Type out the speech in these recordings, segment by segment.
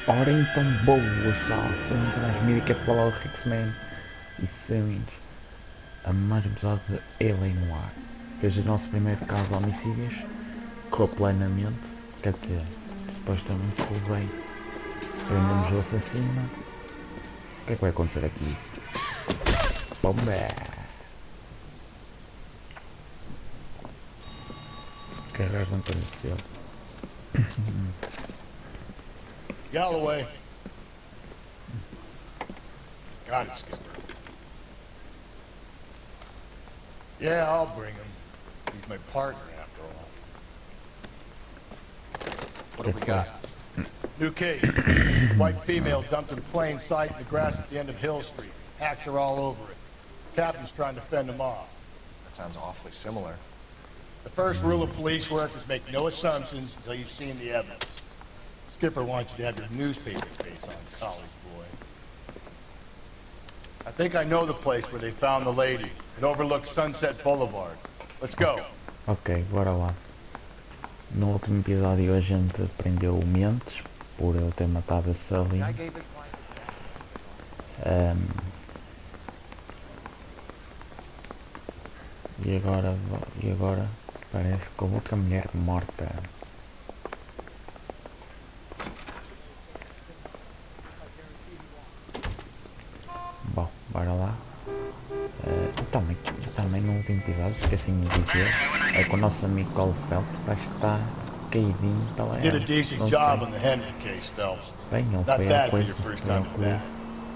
Ora então, boas pessoal, sejam muito mais mídia que é falar o X-Men e sejam-vindos a mais um episódio de Noire. Que hoje é o nosso primeiro caso de homicídios, correu plenamente, quer dizer, supostamente correu bem. Prendemos o assassino. O que é que vai acontecer aqui? Bomba! Que arras não apareceu. Galloway. Got it, Skipper. Yeah, I'll bring him. He's my partner, after all. What do we got? New case. White female dumped in plain sight in the grass at the end of Hill Street. Hacks are all over it. Captain's trying to fend him off. That sounds awfully similar. The first rule of police work is make no assumptions until you've seen the evidence. Skipper wants you to have your newspaper face on, college boy. I think I know the place where they found the lady. It overlooks Sunset Boulevard. Let's go. Ok, bora lá. No último episódio a gente prendeu o Mentes por ele ter matado a Sully. E agora parece que houve outra mulher morta. Bom, bora lá. Também no último episódio, esqueci-me de dizer, é com o nosso amigo Cole Phelps, acho que está caidinho, está lá. Did a decent job on the Henry case, Phelps. Bem, ele Not foi bad a for coisa, your first foi time ao at clube. that.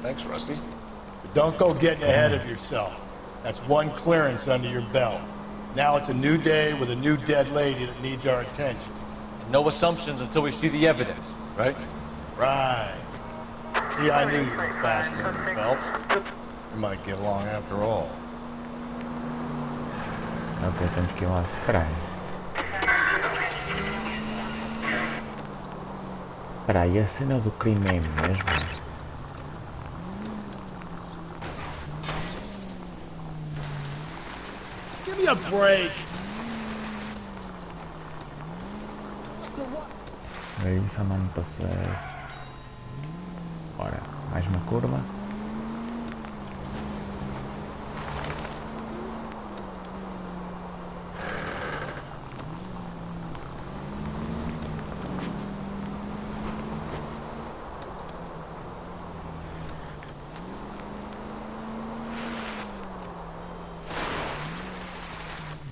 Thanks, Rusty. But don't go getting ahead of yourself. That's one clearance under your belt. Now it's a new day with a new dead lady that needs our attention. No assumptions until we see the evidence, right? Right. See, I knew you were fast learner, Phelps. We might get along after all. Ok, temos que ir lá. Espera aí. Espera aí, a cena do crime é mesmo? Give me a break. É isso, não me passei. Ora, mais uma curva.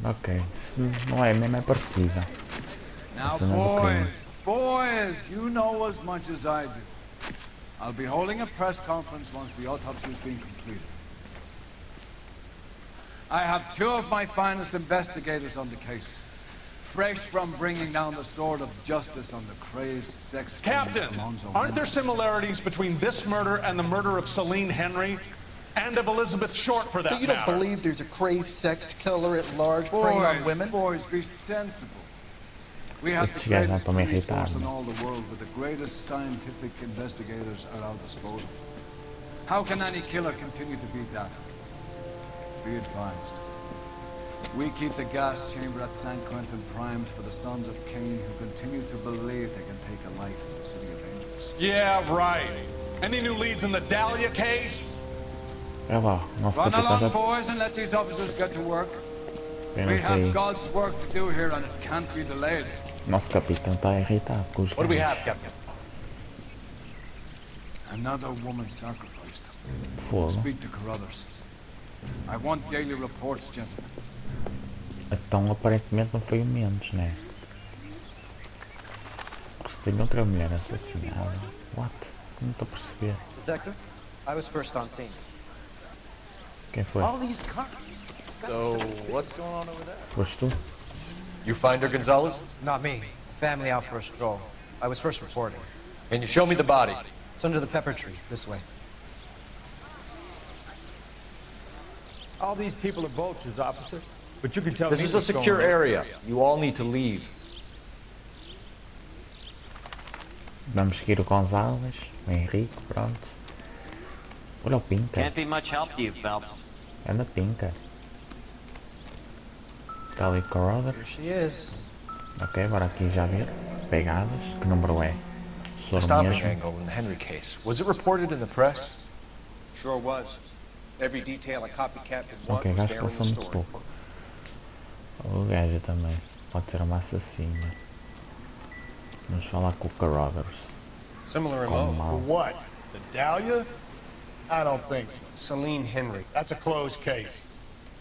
Ok, se não é mesmo é parecida. Now, Cena do crime. boys, you know as much as I do. I'll be holding a press conference once the autopsy has been completed. I have two of my finest investigators on the case, fresh from bringing down the sword of justice on the crazed sex Captain, Alonzo aren't there Mendes. similarities between this murder and the murder of Celine Henry? And of Elizabeth Short, for that So you don't matter? believe there's a crazed sex killer at large preying on women? Boys, be sensible. We have the Estes gajos não greatest estão me a police irritar, force in meu. all the world with the greatest scientific investigators at our disposal. How can any killer continue to beat that? Be advised. We keep the gas chamber at San Quentin primed for the sons of Cain who continue to believe they can take a life in the City of Angels. Yeah, right. Any new leads in the Dahlia case? É lá, nosso Run capitão along, já boys, and let these officers get to work. eu We não sei. have God's work to do here, and it can't be delayed. Nosso capitão está irritado com os What do we have, gajos. Captain? Another woman sacrificed. Fogo. Speak to Carruthers. I want daily reports, gentlemen. Então aparentemente não foi o Mendes, né? Porque se tem outra mulher assassinada. What? Não estou a perceber. Detective, I was first on scene. Quem foi? So, what's going on over there? Foste tu? You find her, Gonzalez? Not me. Family out for a stroll. I was first reporting. Can you show me the body? It's under the pepper tree, this way. All these people are vultures, officer. But you can tell This me is a what's secure going on. area. You all need to leave. Vamos seguir o Gonzalez, o Henrique, pronto. Olha o Pinca, Can't be much help to you, Phelps. anda Pinca. Está ali Carruthers. Here she is. Ok, bora aqui já ver. Pegadas, que número é? The stomping angle in the Henry case. Was it reported in the press? Sure was. Every detail a copycat could want Ok, was acho there que in eles the são muito story. pouco. O gajo também. Pode ser uma assassina. Vamos falar com o Carruthers. Similar Com o MO. For mal. what? The Dahlia? I don't think so. Celine Henry. That's a closed case.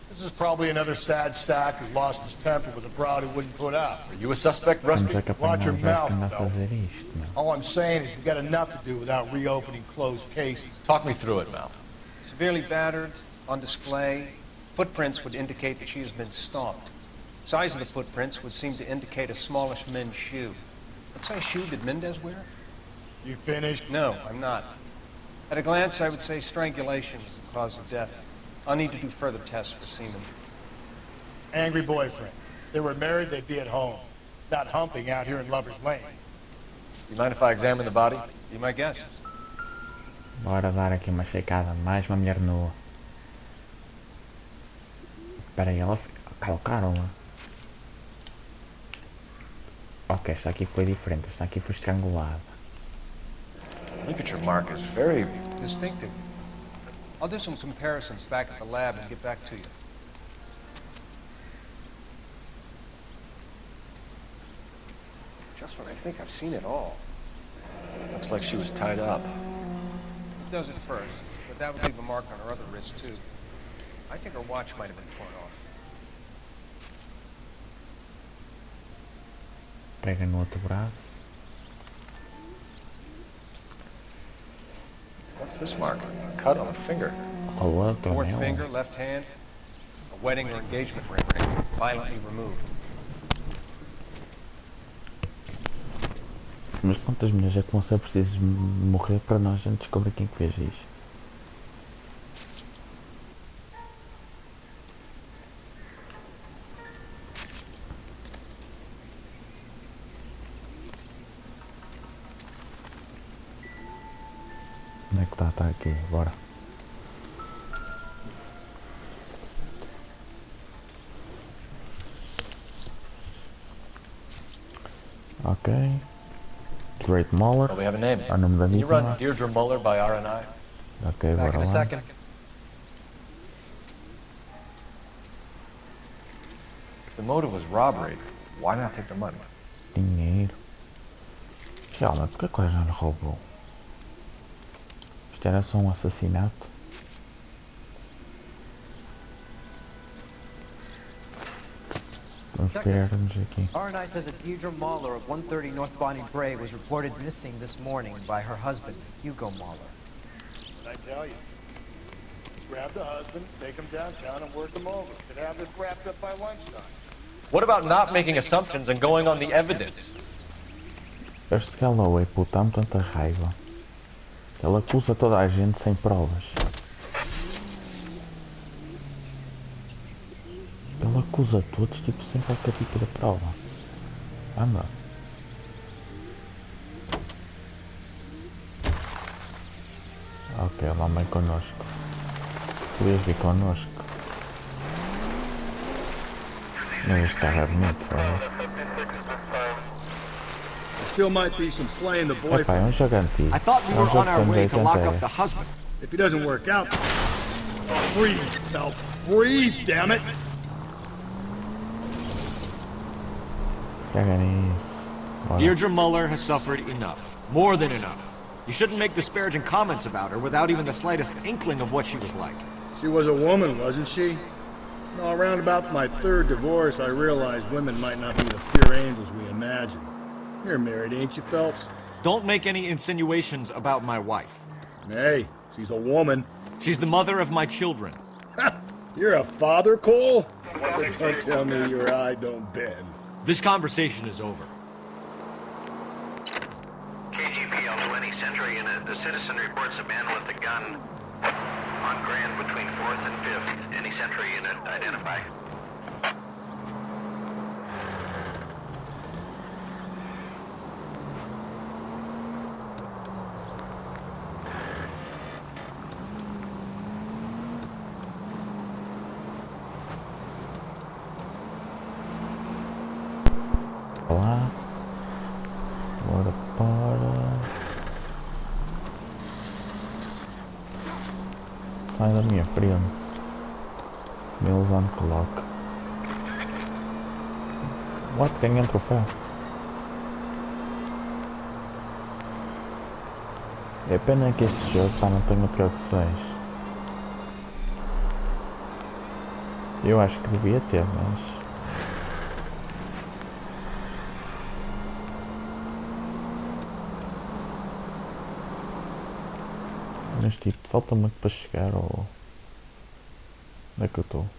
This is probably another sad sack who lost his temper with a broad he wouldn't put out. Are you a suspect, Rusty? Temos é que Watch your apanhar os gajos que mouth, andam a Phelps. fazer isto, meu. All I'm saying is we got enough to do without reopening closed cases. Talk me through it, Mal. Severely battered, on display. Footprints would indicate that she has been stomped. Size of the footprints would seem to indicate a smallish men's shoe. What size shoe did Mendez wear? You finished? No, I'm not. At a glance, I would say strangulation is the cause of death. I'll need to do further tests for semen. Angry boyfriend. If they were married, they'd be at home. Not humping out here in Lover's Lane. Do you mind if I examine the body? Be my guest. Bora dar aqui uma checada. Mais uma mulher nua. Espera aí, elas colocaram-la. Ok, esta aqui foi diferente. Esta aqui foi estrangulada. Ligature mark is very... Distinctive. I'll do some comparisons back at the lab and get back to you. Just when I think I've seen it all. Looks like she was tied up. It does it first, but that would leave a mark on her other wrist, too. I think her watch might have been torn off. Pega no outro braço. What's this mark? A cut on a finger. O outro Fourth anel. finger, left hand. A wedding or engagement ring, violently removed. Mas quantas mulheres é que vão ser precisas morrer para nós a gente descobrir quem que fez isto? Onde é que está? Está aqui, bora. Ok. Great Muller. Oh, we have a name. O nome da Can you run vítima. Deirdre Muller by RNI? Ok, Back bora in a lá. second. If the motive was robbery, why not take the money? Dinheiro. Calma, porque que o gajo não lhe roubou? Isto era só um assassinato? Vamos esperar-nos aqui. RNI says that Deirdre Mahler of 130 North Bonnie Bray was reported missing this morning by her husband, Hugo Mahler. What I tell you? Grab the husband, take him downtown, and work him over. Could have this wrapped up by lunchtime. What about not making assumptions and going on the evidence? Este Galloway, puta, dá-me tanta raiva. Ele acusa toda a gente sem provas. Ele acusa todos, tipo, sem qualquer tipo de prova. Anda. Ok, lá vem connosco. Podias vir connosco. Mas este carro é bonito, parece. Still might be some playing the Epá, é boyfriend. um jogo antigo. I thought we É um were jogo on our de way to lock 80. up the husband. If he doesn't work out, breathe, Phelps. Breathe, damn it. Pega nisso. Bora. Deirdre Muller has suffered enough. More than enough. You shouldn't make disparaging comments about her without even the slightest inkling of what she was like. She was a woman, wasn't she? No, around about my third divorce, I realized women might not be the pure angels we imagine. You're married, ain't you, Phelps? Don't make any insinuations about my wife. Hey, she's a woman. She's the mother of my children. You're a father, Cole? Don't tell me your eye don't bend. This conversation is over. KGPL 20 Century Unit. The citizen reports a man with a gun on Grand between 4th and 5th. Any Century Unit identify. Lá. Bora para... Sai da minha frente. Meus on clock. What? Ganhei um troféu. É pena que este jogo não tenha traduções. Eu acho que devia ter, mas... Mas tipo, falta muito para chegar ou... Onde é que eu estou?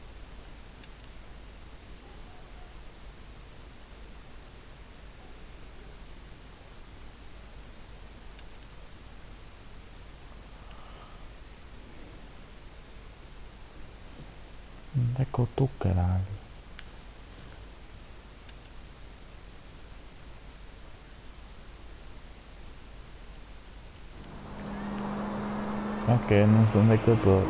Onde é que eu estou, caralho? Ok, não sei onde é que eu estou.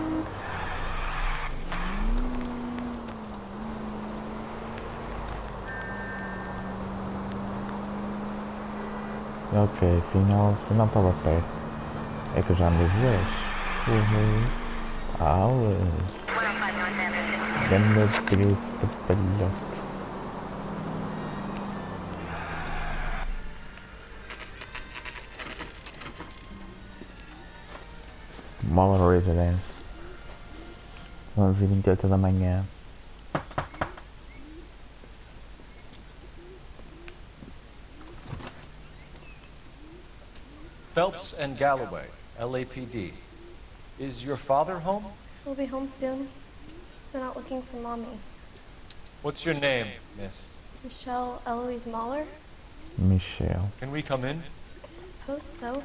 Ok, afinal estava perto. É que eu já andei voz. Aulas. Ganda drift de palhote. Mall Residence. 11h28 da manhã. Phelps and Galloway, LAPD. Is your father home? He'll be home soon. He's been out looking for Mommy. What's your name, miss? Michelle Eloise Mahler? Michelle. Can we come in? I suppose so.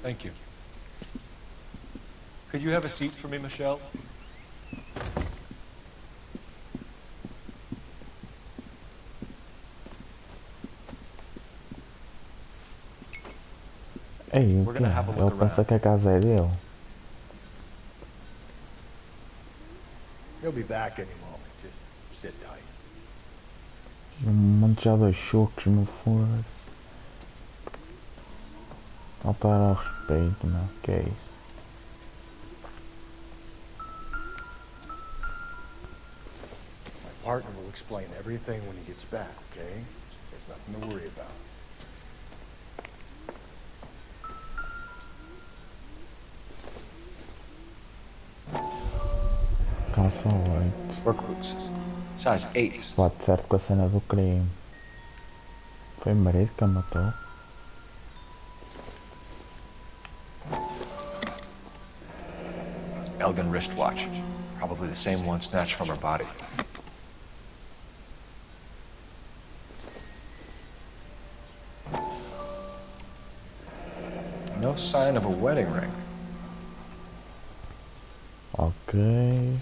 Thank you. Could you have a seat for me, Michelle? Ei, o quê? Ele pensa que a casa é dele. He'll be back any moment. Just sit tight. Um monte já dois choques, meu foda-se. Faltar ao respeito, não. Que é isso? My partner will explain everything when he gets back, okay? There's nothing to worry about. Calça 8. Work boots. Size 8. Bate certo com a cena do crime. Foi o marido que a matou. Elgin wristwatch. Probably the same one snatched from her body. No sign of a wedding ring. Ok.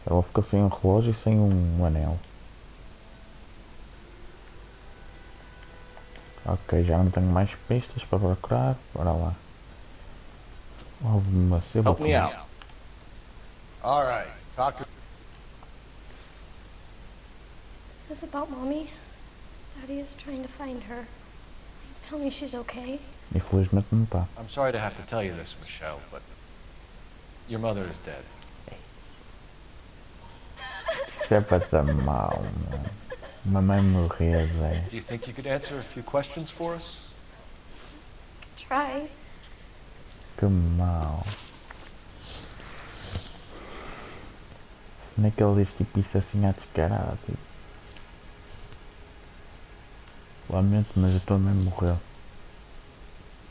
Ela ficou sem um relógio e sem um anel. Ok, já não tenho mais pistas para procurar. Bora lá. Alguma ceba. Help me out. All right, talk to... Is this about Mommy? Daddy is trying to find her. Please tell me she's okay. Infelizmente não está. I'm sorry to have to tell you this, Michelle, but your mother is dead. Isso é para dar mal, mano. Mamãe morreu, Zé. Do you think you could answer a few questions for us? Try. Que mal. Como é que ele diz tipo isso assim à descarada? Tipo. Lamento, mas a tua mãe morreu.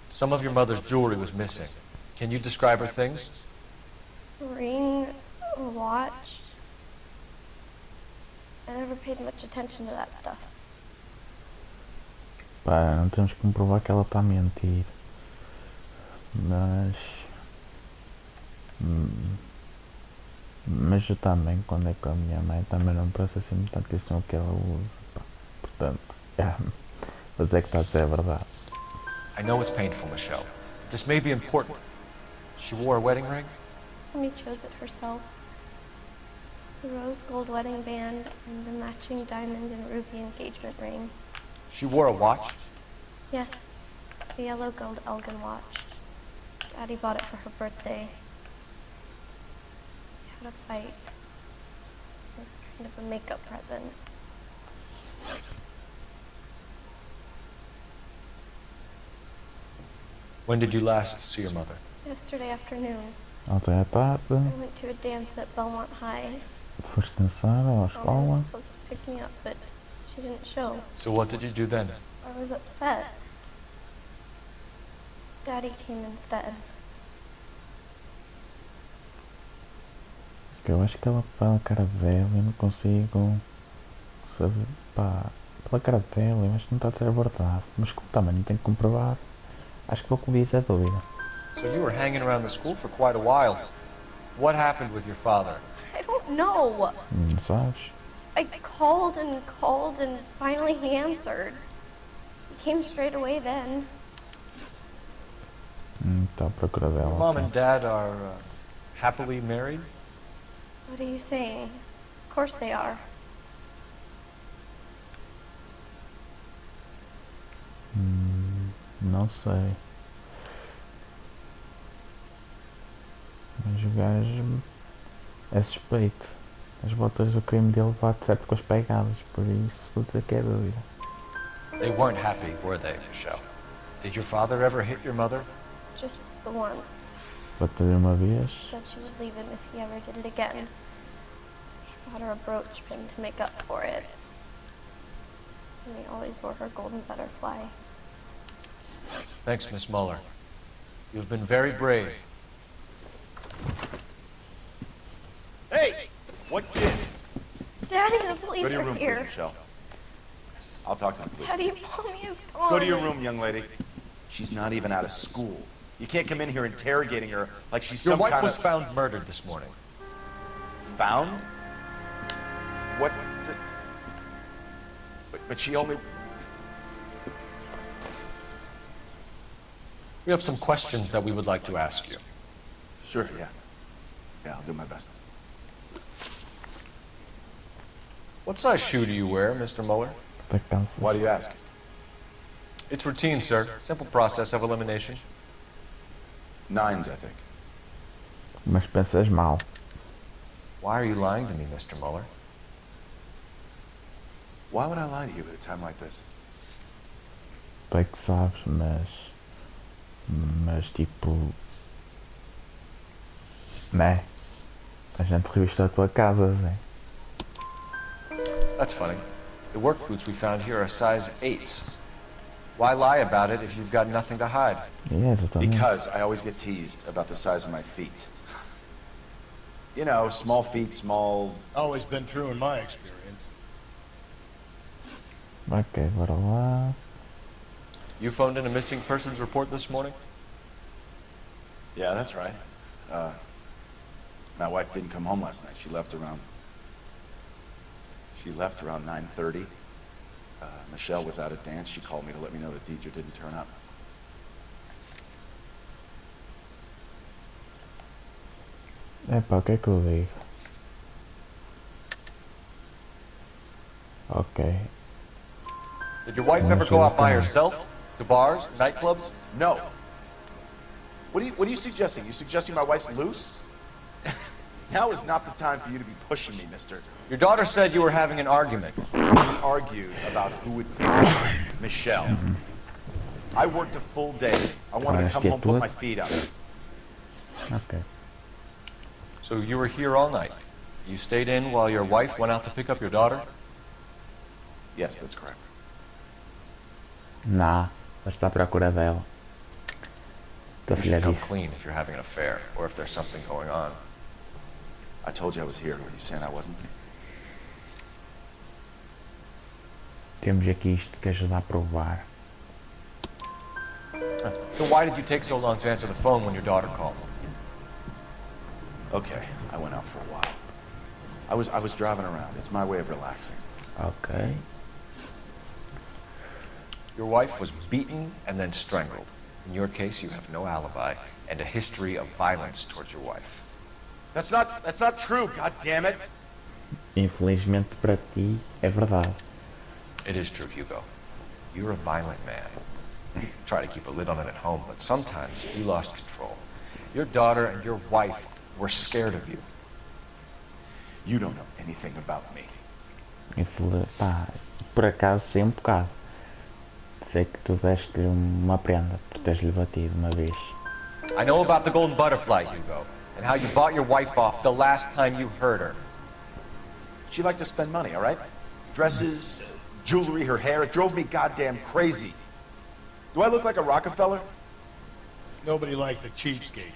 Some of your mother's jewelry was missing. Can you describe her things? Ring, a watch. I never paid much attention to that stuff. Pá, não temos que comprovar que ela está a mentir. Mas... Mas eu também, quando é com a minha mãe, também não presto assim muita atenção ao que ela usa. Pá. Portanto, mas é que está a dizer a verdade. I know it's painful, Michelle. This may be important. She wore a wedding ring? Mommy chose it herself. The rose gold wedding band and the matching diamond and ruby engagement ring. She wore a watch? Yes, the yellow gold Elgin watch. Daddy bought it for her birthday. We had a fight. It was kind of a makeup present. When did you last see your mother? Yesterday afternoon. Ontem à tarde. I went to a dance at Belmont High. Foste dançar à Mom was escola. supposed to pick me up, but she didn't show. So what did you do then? I was upset. Daddy came instead. Eu acho que ela, pela cara dela, eu não consigo saber. Pá, pela cara dela, eu acho que não está a dizer a verdade. Mas também não tenho que comprovar. Acho que vou com isso é dúvida. So you were hanging around the school for quite a while. What happened with your father? I don't know. Não sabes? I called and finally he answered. He came straight away then. Está à procura dela. Your mom and dad are happily married? What are you saying? Of course they are. Não sei. Mas o gajo é suspeito. As botas do crime dele bate certo com as pegadas, por isso vou dizer que é dúvida. They weren't happy, were they, Michelle? Did your father ever hit your mother? Just the once. Bateu uma vez. She said she would leave him if he ever did it again. She bought her a brooch pin to make up for it. And he always wore her golden butterfly. Thanks, Miss Muller. You've been very brave. Hey! What kid? Daddy, the Go police to your are room, here. please, Michelle. I'll talk to them, please. Daddy, Mommy is gone. Go to your room, young lady. She's not even out of school. You can't come in here interrogating her like she's Your some wife kind was of... found murdered this morning. Found? What? But she only... We have some questions that we would like to ask you. Sure, yeah. Yeah, I'll do my best. What size shoe do you wear, Mr. Muller? Why do you ask? It's routine, sir. Simple process of elimination. 9s, I think. Mas pensas mal. Why are you lying to me, Mr. Muller? Why would I lie to you at a time like this? Tu é que sabes, mas tipo, né? A gente revistou a tua casa, Zé. That's funny. The work boots we found here are size 8s. Why lie about it if you've got nothing to hide? Yeah, exatamente. Because I always get teased about the size of my feet. You know, small feet, small... Always been true in my experience. Ok, bora lá. You phoned in a missing persons report this morning? Yeah, that's right. My wife didn't come home last night. She left around 9:30. Michelle was out at dance. She called me to let me know that Deidre didn't turn up. Epá, o que é que eu digo? Ok. Did your wife ever go out by herself? To bars, nightclubs? No. What are you suggesting? You suggesting my wife's loose? Now is not the time for you to be pushing me, mister. Your daughter said you were having an argument. We argued about who would Michelle. I worked a full day. I wanted to come home, put my feet up. Ok. So you were here all night. You stayed in while your wife went out to pick up your daughter? Yes, that's correct. Não, ela está à procura dela. Tua You filha should come disse. clean if you're having an affair, or if there's something going on. I told you I was here. Were you saying I wasn't? Temos aqui isto que ajuda a provar. So why did you take so long to answer the phone when your daughter called? Okay, I went out for a while. I was driving around. It's my way of relaxing. Ok. Your wife was beaten and then strangled. In your case, you have no alibi and a history of violence towards your wife. That's not true, god damn it. Infelizmente para ti é verdade. It is true, Hugo. You're a violent man. Try to keep a lid on it at home, but sometimes you lost control. Your daughter and your wife were scared of you. You don't know anything about me. E falei, pá, por acaso sei um bocado. Sei que tu deste-lhe uma prenda por teres-lhe batido uma vez. I know about the golden butterfly, Hugo, and how you bought your wife off the last time you heard her. She liked to spend money, all right? Dresses, jewelry, her hair. It drove me goddamn crazy. Do I look like a Rockefeller? Nobody likes a cheapskate,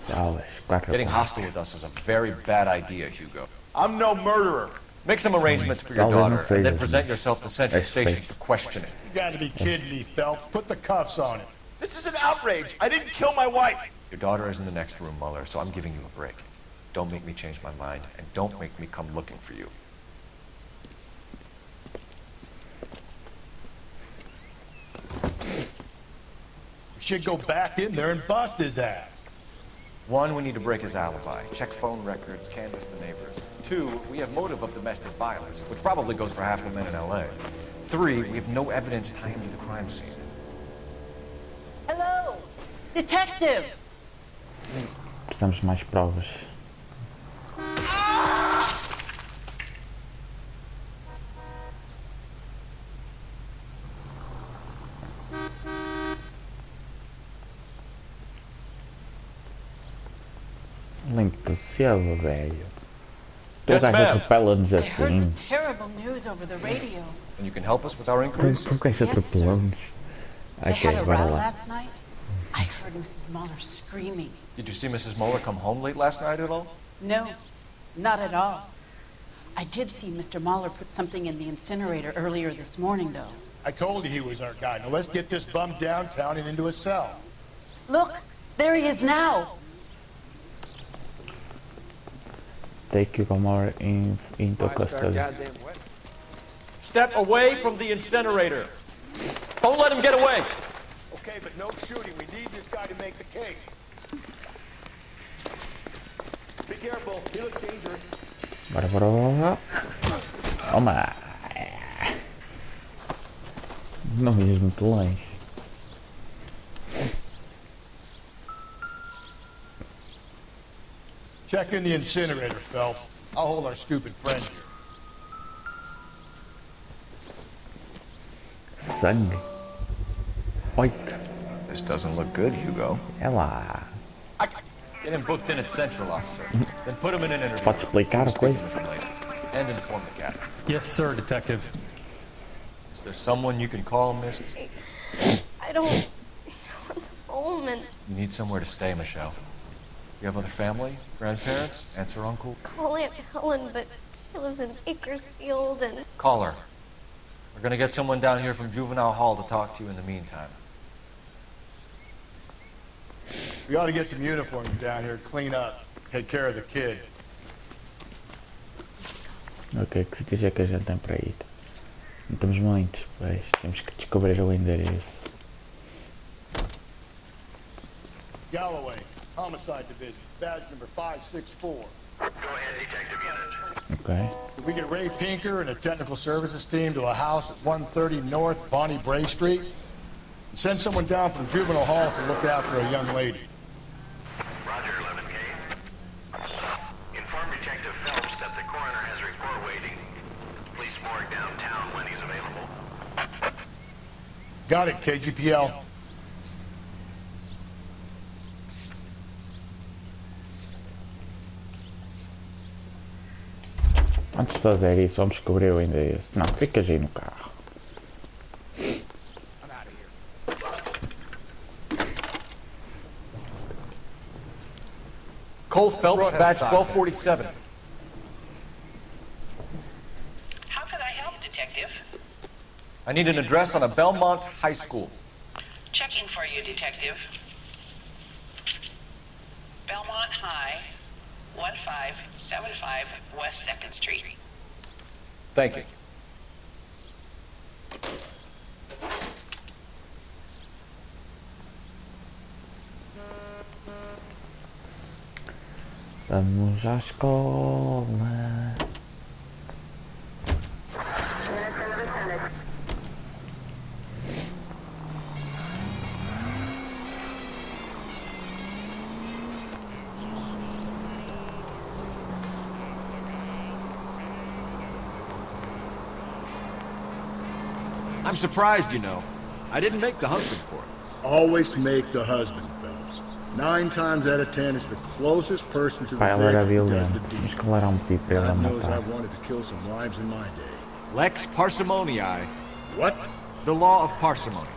Talvez, quatro Getting pontos. hostile with us is a very bad idea, Hugo. I'm no murderer. Make some arrangements for your Talvez não daughter, and then sejas, present mas yourself to Central respeito. Station for questioning. You gotta be kidding me, Phelps. Put the cuffs on him. This is an outrage. I didn't kill my wife. Your daughter is in the next room, Muller, so I'm giving you a break. Don't make me change my mind, and don't make me come looking for you. We should go back in there and bust his ass. One, we need to break his alibi. Check phone records, canvass the neighbors. Two, we have motive of domestic violence, which probably goes for half the men in LA. Three, we have no evidence tying him to the crime scene. Hello, detective. Precisamos de mais provas. Link do céu, velho. Tu Yes, gajo ma'am. atropela-nos I heard assim. the terrible news over the radio. And you can help us with our Tu inquiries? gajo atropelamos. They had Ok, a bora row lá. last night. I heard Mrs. Muller screaming. Did you see Mrs. Muller come home late last night at all? No, not at all. I did see Mr. Muller put something in the incinerator earlier this morning, though. I told you he was our guy. Now let's get this bum downtown and into a cell. Look, there he is now. Take Hugo Moore into custody. Step away from the incinerator. Don't let him get away. Okay, but no shooting. We need this guy to make the case. Be careful. He looks dangerous. Bora, bora, bora. Toma. Não ias muito longe. Check in the incinerator, Phelps. I'll hold our stupid friend here. Sangue. Oi. This doesn't look good, Hugo. É lá. Get him booked in at Central, officer. Then put him in an interview. Pode explicar a coisa? And inform the captain. Yes, sir, Detective. Is there someone you can call, miss? I don't want home and You need somewhere to stay, Michelle. You have other family? Grandparents? Aunts or uncle? call Aunt Helen, but she lives in Bakersfield and Call her. We're gonna get someone down here from Juvenile Hall to talk to you in the meantime. We ought to get some uniforms down here, clean up, take care of the kid. Ok, que sítios é que a gente tem para ir? Não temos muitos, pois temos que descobrir o endereço. Galloway, Homicide Division, badge number 564. Go ahead, Detective Unit. Ok. We get Ray Pinker and a technical services team to a house at 130 North Bonnie Bray Street. And send someone down from Juvenile Hall to look after a young lady. Roger, 11K. Inform Detective Phelps that the coroner has a report waiting. Police morgue downtown when he's available. Got it, KGPL. Antes de fazer isso, vamos descobrir o endereço. Não, ficas aí no carro. Cole Phelps, badge 1247. How can I help, Detective? I need an address on a Belmont High School. Checking for you, Detective. Belmont High, 1575 West 2nd Street. Thank you. Vamos à escola. I'm surprised, you know. I didn't make the husband for it. Always make the husband, Phelps. 9 times out of 10, it's the closest person to the Pai, ela era victim who does violenta. the Mas deed. qual era o motivo para ela God knows matar? I've wanted to kill some wives in my day. Lex parsimoniae. What? The law of parsimony.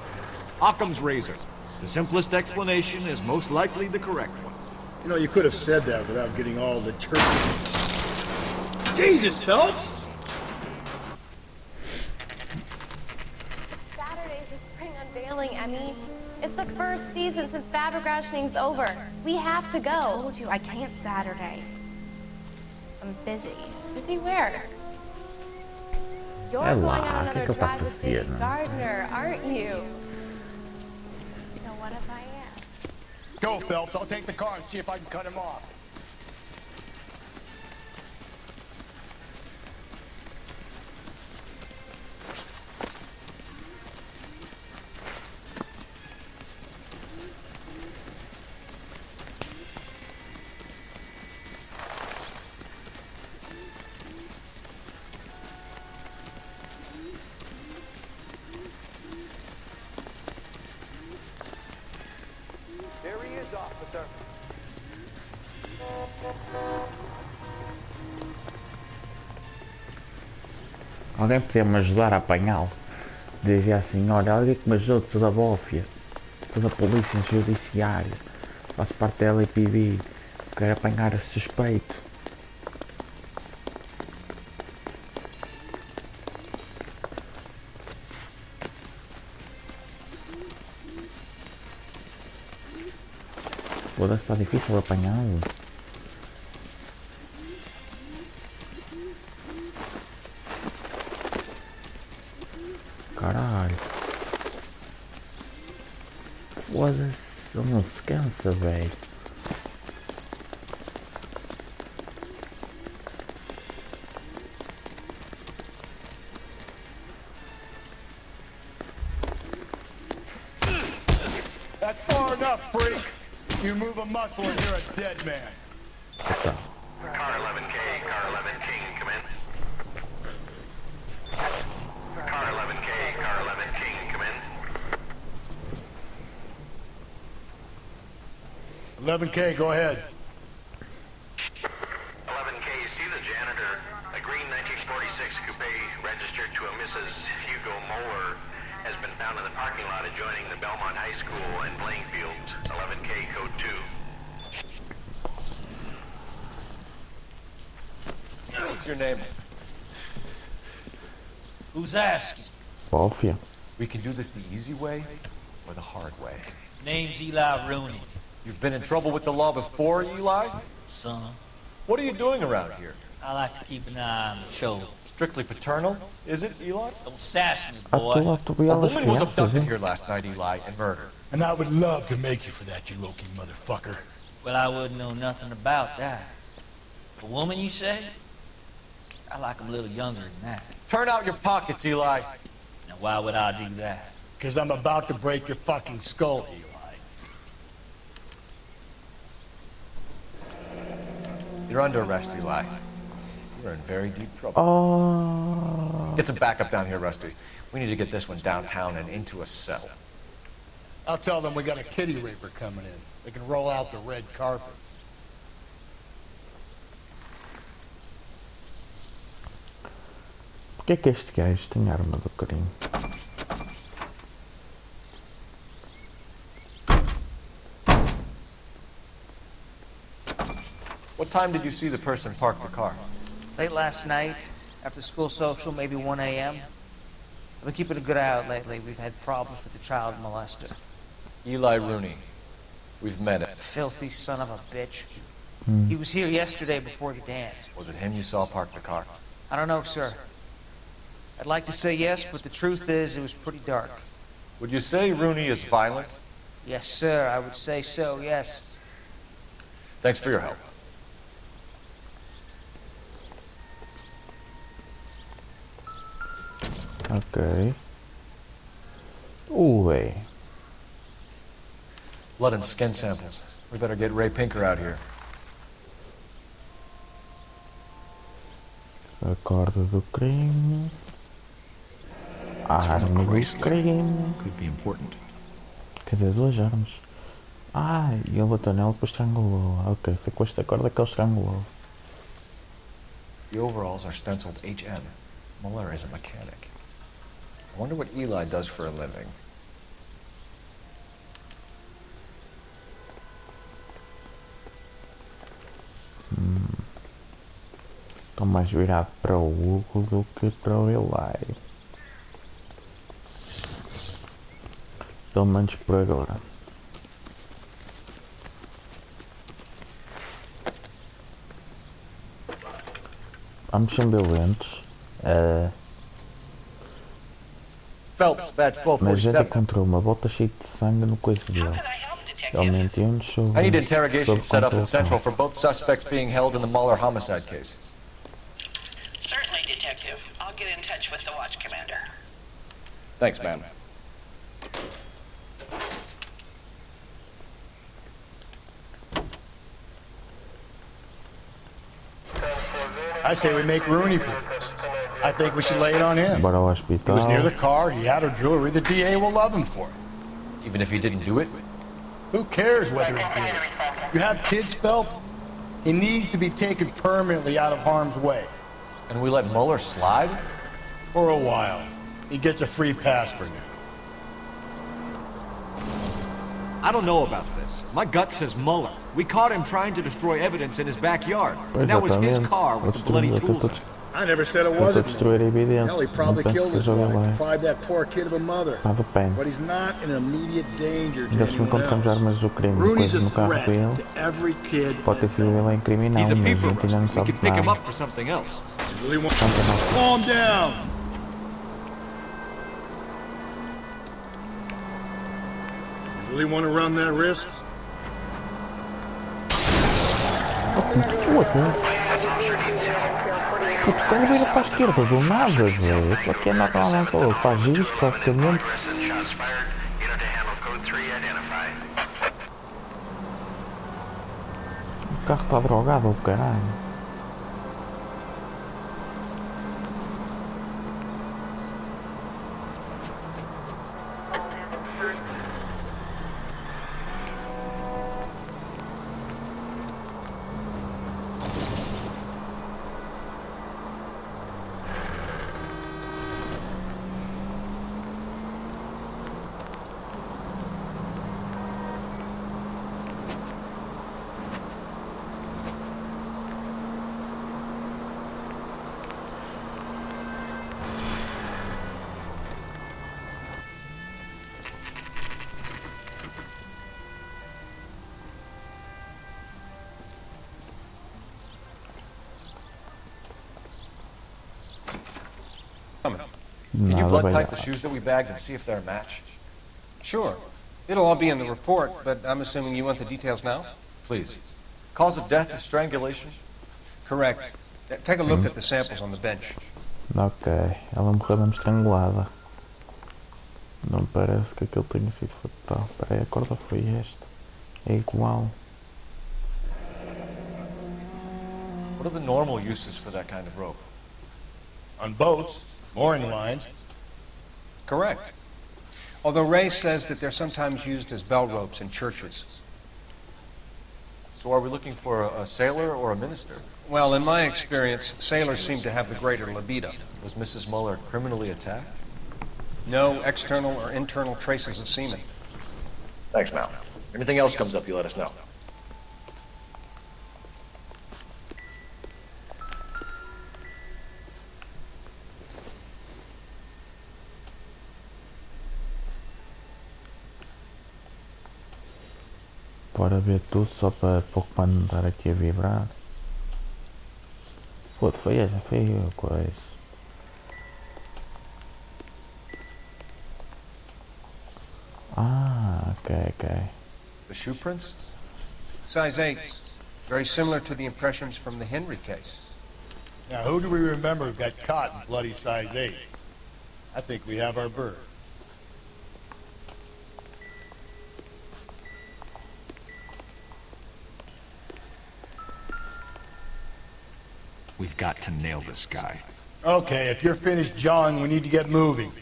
Occam's razor. The simplest explanation is most likely the correct one. You know, you could have said that without getting all the church. Jesus, Phelps! Saturday's the spring unveiling, Emmy. It's the first season since fabric rationing's over. We have to go. I told you I can't Saturday. I'm busy. Busy where? You're É going lá, on o que é another que ele está drive with David fazendo? Gardner, aren't you? So what if I am? Go, Phelps. I'll take the car and see if I can cut him off. There he is, officer. Alguém podia me ajudar a apanhá-lo? Dizia assim, olha, alguém que me ajude, sou da Bófia, sou da Polícia Judiciária, faço parte da LAPD, quero apanhar esse suspeito. Foda-se, está difícil apanhá-lo. Caralho. Foda-se, ele não se cansa, velho. That's far enough, freak. You move a muscle and you're a dead man. Puta. Car 11K, car 11 King, come in. Car 11K, car 11 King, come in. 11K, go ahead. 11K, see the janitor. A green 1946 coupe registered to a Mrs. Hugo Moeller has been found in the parking lot adjoining the Belmont High School and playing fields. 11K, code 2. What's your name? Who's asking? Bófia. We can do this the easy way or the hard way. Name's Eli Rooney. You've been in trouble with the law before, Eli? Son, What are you doing around here? I like to keep an eye on the children. Strictly paternal, is it, Eli? Don't sass me, A boy. tu A woman was crianças, abducted hein? here last night, Eli, and murdered. And I would love to make you for that, you low-key motherfucker. Well, I wouldn't know nothing about that. A woman, you say? I like 'em a little younger than that. Turn out your pockets, Eli. Now, why would I do that? Because I'm about to break your fucking skull, Eli. You're under arrest, Eli. You're in very deep trouble. Oh. Get some backup down here, Rusty. We need to get this one downtown and into a cell. I'll tell them we got a kitty raper coming in. They can roll out the red carpet. Porquê que este gajo tem arma do crime? What time did you see the person park the car? Late last night, after school social, maybe 1 a.m. I've been keeping a good eye out lately. We've had problems with the child molester. Eli Rooney. We've met him. Filthy son of a bitch. He was here yesterday before the dance. Was it him you saw park the car? I don't know, sir. I'd like to say yes, but the truth is it was pretty dark. Would you say Rooney is violent? Yes, sir, I would say so, yes. Thanks for your help. Ok. Ué. Blood and skin samples. We better get Ray Pinker out here. A corda do crime. Arma do crime. Could be important. Quer dizer, 2 armas. E ele bateu nela e depois estrangulou. Ok, foi com esta corda que ele estrangulou. The overalls are stenciled HM. Muller is a mechanic. I wonder what Eli does for a living. Estou mais virado para o Hugo do que para o Eli. Pelo menos por agora. Vamos ser violentos. Phelps, badge Mas já 1247. encontrou uma bota cheia de sangue no coice dele. Ele mentiu-nos sobre... I need interrogation sobre set up in consolação. Central for both suspects being held in the Muller homicide case. Certainly, Detective. I'll get in touch with the watch commander. Thanks, ma'am. I say we make Rooney for this. I think we should lay it on him. Bora ao He was near the hospital. car, he had her jewelry, the DA will love him for it. Even if he didn't do it? Who cares whether he did it? You have kids, Phelps? He needs to be taken permanently out of harm's way. And we let Muller slide? For a while. He gets a free pass for now. I don't know about this. My gut says Muller. We caught him trying to destroy evidence in his backyard. Pois, And that was his exatamente. car with the bloody tools in it. I never said it Estou a wasn't. destruir a evidência. Hell, he Não probably penso killed que his seja wife, ele. deprived that poor kid of a mother. Estava bem. But he's not in immediate danger to Ainda se anyone encontramos else. armas do crime, Rooney's coisas a no carro threat dele. to every kid. Pode ter sido ele a incriminar, He's a mas a peeper gente ainda não rust. We sabe could pick him nada. up for something else. Really want... Calm down. You really want to run that risk? Foda-se. Puto, o cara vira para a esquerda do nada, velho. Estou aqui a andar para lá, pô, faz isto, basicamente. O carro está drogado, o caralho. Can you Nada blood bem type the dado. shoes that we bagged and see if they're a match? Sure. It'll all be in the report, but I'm assuming you want the details now? Please. Cause of death is strangulation? Correct. Take a look at the samples on the bench. Ok, ela morreu mesmo estrangulada. Não parece que aquilo tenha sido fatal. Espera aí, a corda foi esta. É igual. What are the normal uses for that kind of rope? On boats, mooring lines. Correct. Although Ray says that they're sometimes used as bell ropes in churches. So are we looking for a sailor or a minister? Well, in my experience, sailors seem to have the greater libido. Was Mrs. Muller criminally attacked? No external or internal traces of semen. Thanks, Mal. Anything else comes up, you let us know. Bora ver tudo só para pouco para não estar aqui a vibrar. Pô, foi essa, foi a coisa. Ok. The shoe prints? Size 8s. Very similar to the impressions from the Henry case. Now, who do we remember got caught in bloody size 8s? I think we have our bird. We've got to nail this guy. Okay, if you're finished jawing, we need to get moving.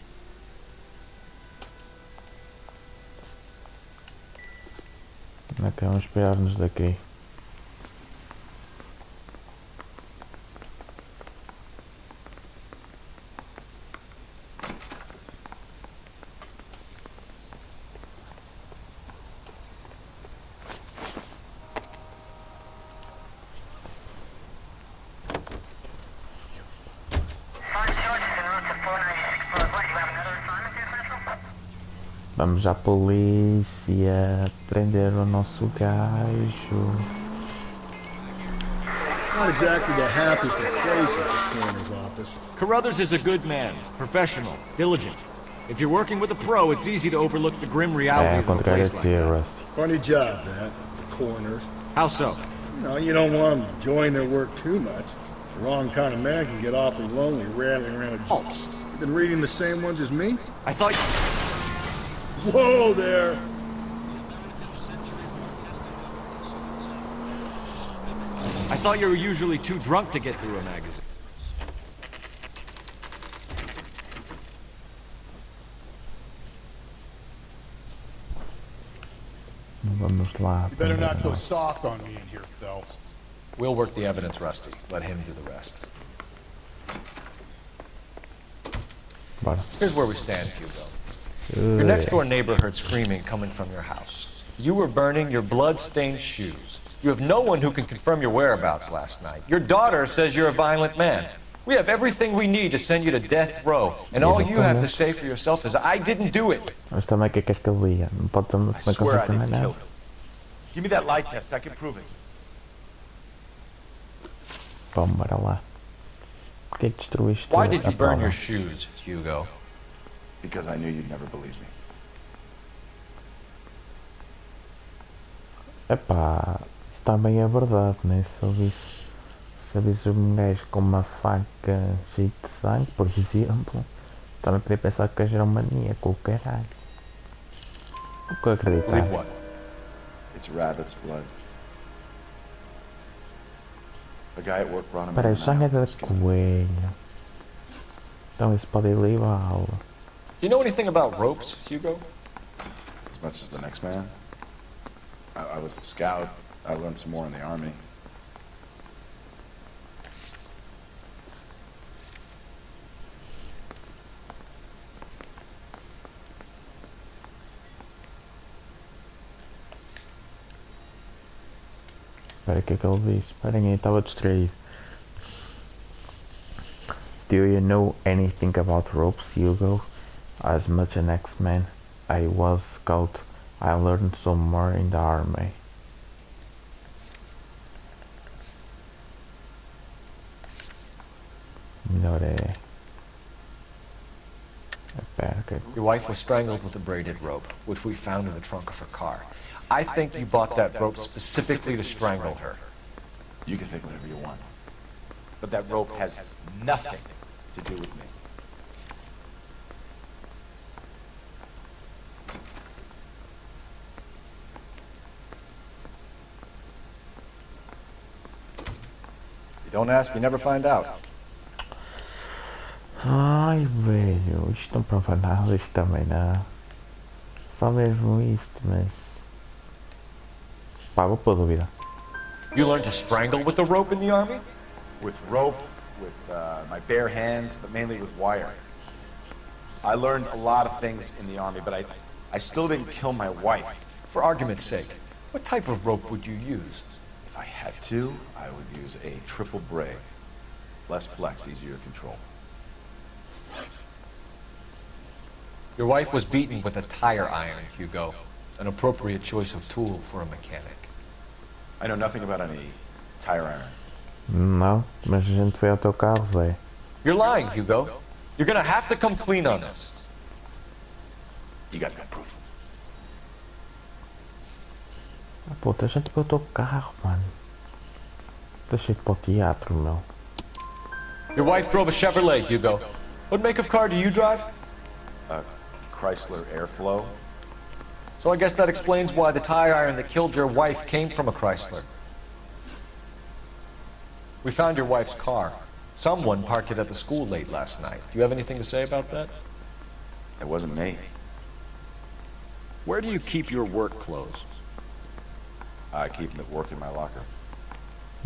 Ok, vamos esperar-nos daqui. Vamos à polícia prender o nosso gajo. Not exactly the happiest of places, the coroner's office. Carruthers is a good man, professional, diligent. If you're working with a pro, it's easy to overlook the grim realities of a place like that. Funny job, that. The coroner's. How so? You don't want them enjoying their work too much. The wrong kind of man can get awfully lonely rattling around a Pulse. You been reading the same ones as me? I thought... Whoa there! I thought you were usually too drunk to get through a magazine. Vamos lá. You better not go soft on me in here, Phelps. We'll work the evidence, Rusty. Let him do the rest. Bora. Here's where we stand, Hugo. Your next-door neighbor heard screaming coming from your house. You were burning your blood-stained shoes. You have no one who can confirm your whereabouts last night. Your daughter says you're a violent man. We have everything we need to send you to death row, and all you have to say for yourself is, I didn't do it. Mas também o que é que ele diga? Não pode não I swear I consegue didn't nada. kill him. Give me that lie test, I can prove it. Vamos, bora lá. Por que destruíste Why did a you burn prova? your shoes, Hugo? Because I knew you'd never believe me. Epá, isso também é verdade, né? Se eu visse um gajo com uma faca cheia de sangue, por exemplo, também podia pensar que o gajo era um maníaco, o caralho. O que eu acreditar? Believe what? It's rabbit's blood. A guy at work brought him Peraí, in. sangue é de coelho. Então isso pode ir levá-lo. Do you know anything about ropes, Hugo? As much as the next man. I was a scout. I learned some more in the army. Espera, o que é que ele disse? Esperem aí, estava distraído. Do you know anything about ropes, Hugo? As much an X-Man. I was scout. I learned some more in the army. Melhor é... Espera, ok. Your wife was strangled with a braided rope, which we found in the trunk of her car. I think you bought that rope specifically to strangle her. You can think whatever you want. But that rope has nothing to do with me. You don't ask, you never find out. Ai, velho, isto não prova nada, isto também não. Só mesmo isto, mas... Pá, vou pôr dúvida. You learned to strangle with the rope in the army? With rope, with my bare hands, but mainly with wire. I learned a lot of things in the army, but I still didn't kill my wife. For argument's sake, what type of rope would you use? If I had to, I would use a triple braid. Less flex, easier to control. Your wife was beaten with a tire iron, Hugo. An appropriate choice of tool for a mechanic. I know nothing about any tire iron. Não, mas a gente foi ao teu carro, Zé. You're lying, Hugo. You're gonna have to come clean on this. You got no proof. Ah, puta, a gente foi ao teu carro, mano. Deixa ir para o teatro, meu. Your wife drove a Chevrolet, Hugo. What make of car do you drive? A Chrysler Airflow. So I guess that explains why the tire iron that killed your wife came from a Chrysler. We found your wife's car. Someone parked it at the school late last night. Do you have anything to say about that? It wasn't me. Where do you keep your work clothes? I keep them at work in my locker.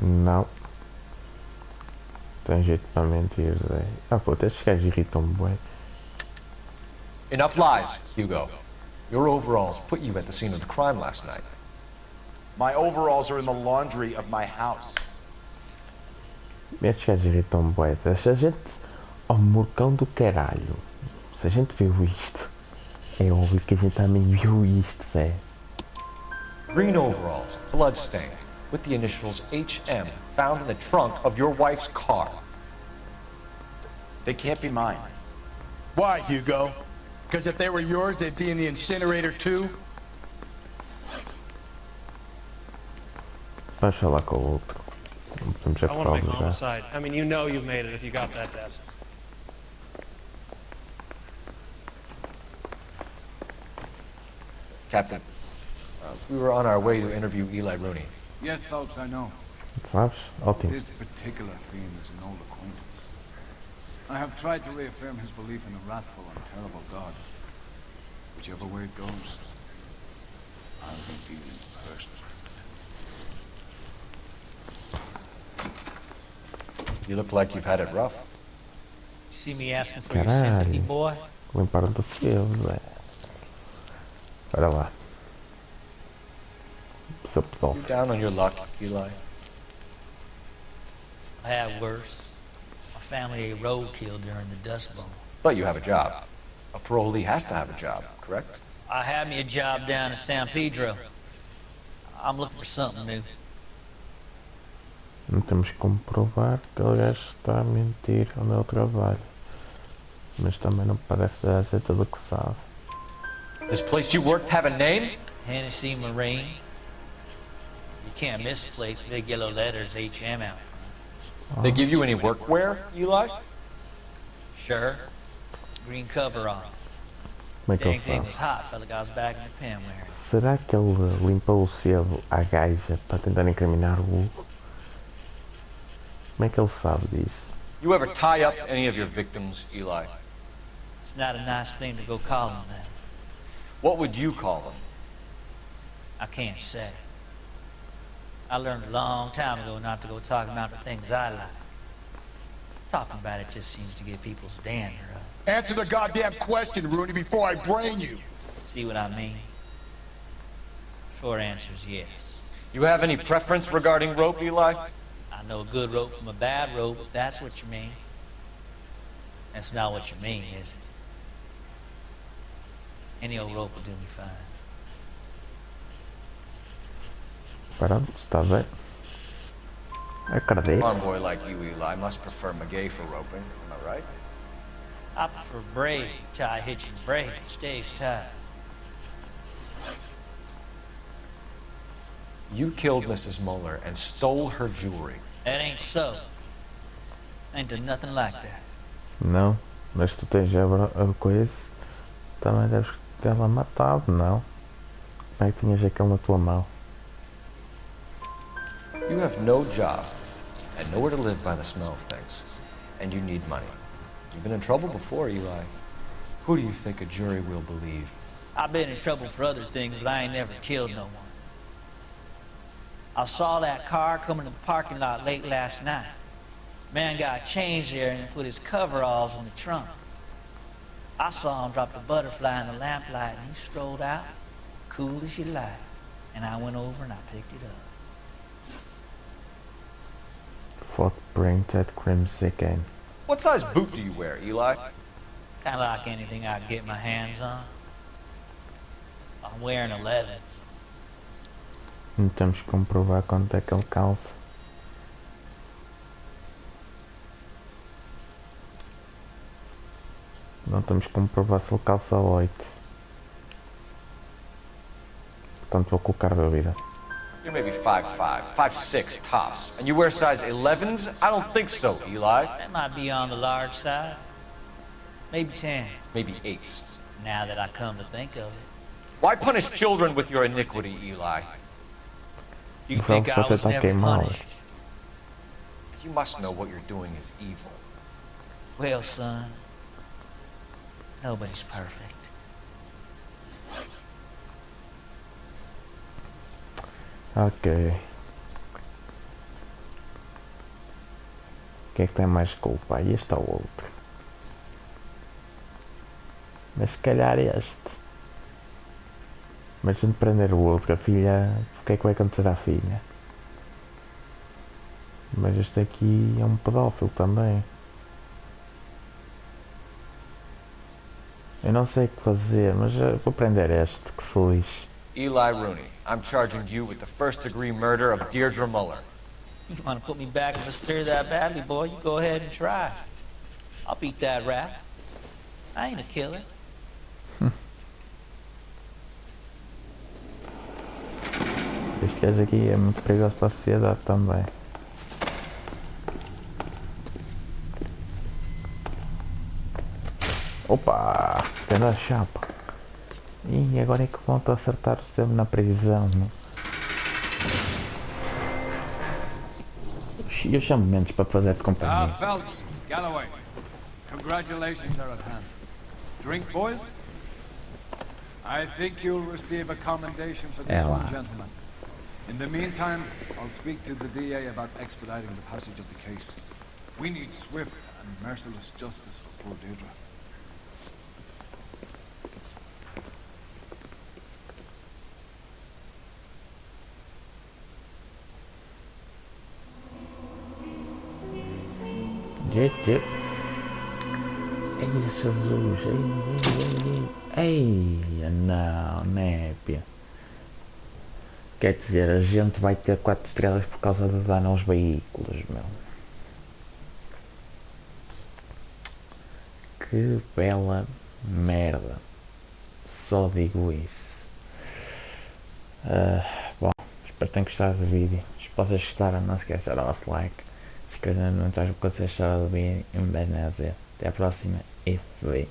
Não. Tem jeito para mentir, Zé. Ah, puta, estes gajos irritam-me, bué. Enough lies, Hugo. Your overalls put you at the scene of the crime last night. My overalls are in the laundry of my house. Estes gajos irritam-me, bué. Se a gente... Oh, morcão do caralho. Se a gente viu isto, é óbvio que a gente também viu isto, Zé. Green overalls, bloodstained, with the initials HM found in the trunk of your wife's car. They can't be mine. Why, Hugo? Because if they were yours, they'd be in the incinerator too? Baixa lá com o outro. Não podemos I want to make acusá-lo já. homicide. I mean, you know you've made it if you got that desk. Captain, we were on our way to interview Eli Rooney. Yes, Phelps, I know. Sabes? Ótimo. This particular theme is an old acquaintance. I have tried to reaffirm his belief in a wrathful and terrible God. Whichever way it goes, I'll be dealing personally. You look like you've had it rough. You see me asking for your sympathy, Caralho. boy? Limparam do seu, Zé. Bora lá. Seu You pedófilo. down on your luck, Eli? I had worse. My family ate roadkill during the Dust Bowl. But you have a job. A parolee has to have a job, correct? I had me a job down in San Pedro. I'm looking for something new. Não temos como provar que o gajo está a mentir onde ele trabalha. Mas também não parece dar a ser tudo o que sabe. This place you worked have a name? Hennessy Marine. You can't miss the place. Big yellow letters, HM out front. They give you any workwear, Eli? Sure. Green cover on. Como é que ele Dang thing sabe? was hot. Felt like I was back in the pen wearing. Será que ele limpou o selo à gaja para tentar incriminar o Hugo? Como é que ele sabe disso? You ever tie up any of your victims, Eli? It's not a nice thing to go call them that. What would you call them? I can't say. I learned a long time ago not to go talking about the things I like. Talking about it just seems to get people's dander up. Answer the goddamn question, Rooney, before I brain you. See what I mean? Short answer is yes. You have any preference regarding rope, Eli? I know a good rope from a bad rope, if that's what you mean. That's not what you mean, is it? Any old rope will do me fine. Pronto, está a ver? Acredito. Farm boy like you, Eli, must prefer Magay for roping. Am I right? I prefer braid, tie, hitch, and braid. It stays tight. You killed Mrs. Muller and stole her jewelry. That ain't so. Ain't done nothing like that. Não, mas tu tens a coisa. Também deves tê-la matado, não? Como é que tinhas aquele na tua mão? You have no job and nowhere to live by the smell of things. And you need money. You've been in trouble before, Eli. Who do you think a jury will believe? I've been in trouble for other things, but I ain't never killed no one. I saw that car coming to the parking lot late last night. Man got changed there and put his coveralls in the trunk. I saw him drop the butterfly in the lamplight and he strolled out, cool as you like. And I went over and I picked it up. Footprint at Crimson again. What size boot do you wear, Eli? Kind of like anything I can get my hands on. I'm wearing 11s. Não temos que comprovar quanto é que ele calça. Não temos que comprovar se ele calça 8. Portanto vou colocar bebida. You're maybe 5'5", 5'6", tops. And you wear size 11s? I don't think so, Eli. That might be on the large side. Maybe 10s. Maybe 8s. Now that I come to think of it. Why punish children with your iniquity, Eli? You think I was never punished? You must know what you're doing is evil. Well, son, nobody's perfect. Ok. Quem é que tem mais culpa? Aí está o outro. Mas se calhar este. Mas se prender o outro, a filha. O que é que vai acontecer à filha? Mas este aqui é um pedófilo também. Eu não sei o que fazer, mas vou prender este, que se lixe. Eli Rooney, I'm charging you with the first-degree murder of Deirdre Muller. You want to put me back in the stir that badly, boy? You go ahead and try. I'll beat that rap. I ain't a killer. Este gajo aqui é muito perigoso para a sociedade também. Opa! Tendo a chapa. E agora é que vão acertar sempre na prisão. Eu chamo menos para fazer de companhia. Phelps, Galloway, congratulations are at hand. Drink, boys? I think you'll receive a commendation for this one, gentlemen. In the meantime, I'll speak to the DA about expediting the passage of the case. We need swift and merciless justice for poor Deirdre. Ei, Jesus, ei, não, népia. Quer dizer, a gente vai ter 4 estrelas por causa de dano aos veículos, meu. Que bela merda. Só digo isso. Bom, espero que tenham gostado do vídeo. Se vocês gostaram, não se esqueçam de dar o vosso like. Se quiserem, não estás com vocês gostaram do vídeo. Um beijo na Z. Até a próxima e fui.